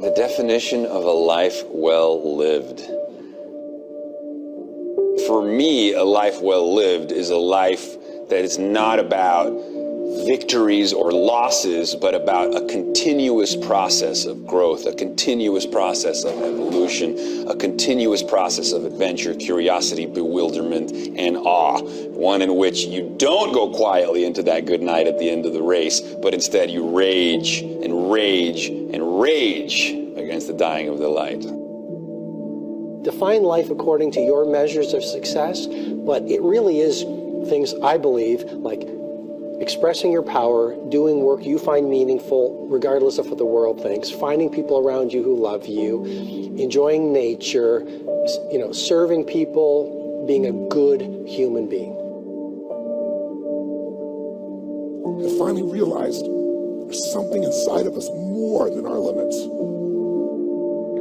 The definition of a life well lived. For me, a life well lived is a life that is not about victories or losses, but about a continuous process of growth, a continuous process of evolution, a continuous process of adventure, curiosity, bewilderment, and awe. One in which you don't go quietly into that good night at the end of the race, but instead you rage and rage and rage against the dying of the light. Define life according to your measures of success, but it really is things, I believe, like expressing your power, doing work you find meaningful, regardless of what the world thinks, finding people around you who love you, enjoying nature, serving people, being a good human being. I finally realized there's something inside of us more than our limits.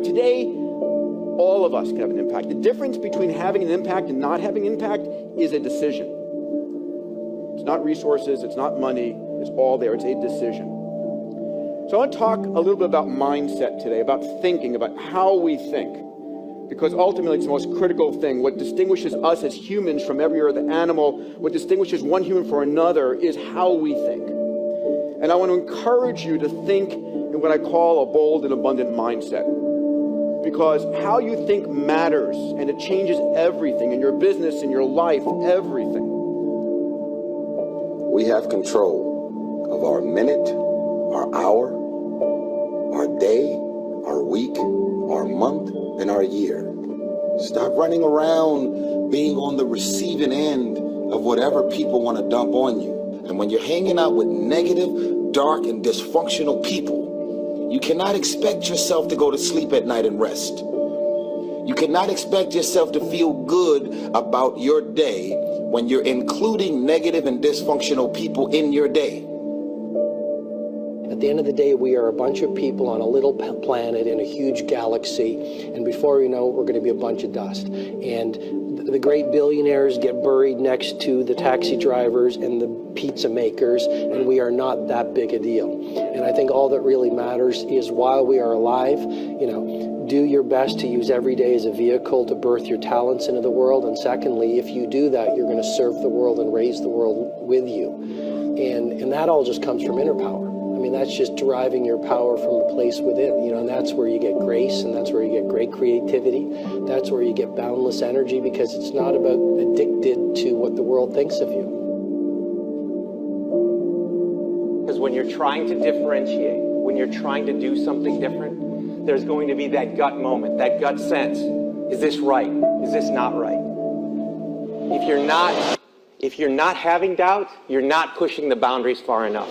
Today, all of us can have an impact. The difference between having an impact and not having impact is a decision. It's not resources, it's not money, it's all there, it's a decision. So I want to talk a little bit about mindset today, about thinking, about how we think. Because ultimately it's the most critical thing. What distinguishes us as humans from every other animal, what distinguishes one human from another is how we think. And I want to encourage you to think in what I call a bold and abundant mindset. Because how you think matters, and it changes everything in your business, in your life, everything. We have control of our minute, our hour, our day, our week, our month, and our year. Stop running around being on the receiving end of whatever people want to dump on you. And when you're hanging out with negative, dark, and dysfunctional people, you cannot expect yourself to go to sleep at night and rest. You cannot expect yourself to feel good about your day when you're including negative and dysfunctional people in your day. At the end of the day, we are a bunch of people on a little planet in a huge galaxy, and before we know it, we're going to be a bunch of dust. And the great billionaires get buried next to the taxi drivers and the pizza makers, and we are not that big a deal. And I think all that really matters is while we are alive, do your best to use every day as a vehicle to birth your talents into the world. And secondly, if you do that, you're going to serve the world and raise the world with you. And that all just comes from inner power. I mean, that's just deriving your power from a place within, and that's where you get grace, and that's where you get great creativity. That's where you get boundless energy, because it's not about addicted to what the world thinks of you. Because when you're trying to differentiate, when you're trying to do something different, there's going to be that gut moment, that gut sense. Is this right? Is this not right? If you're not having doubt, you're not pushing the boundaries far enough.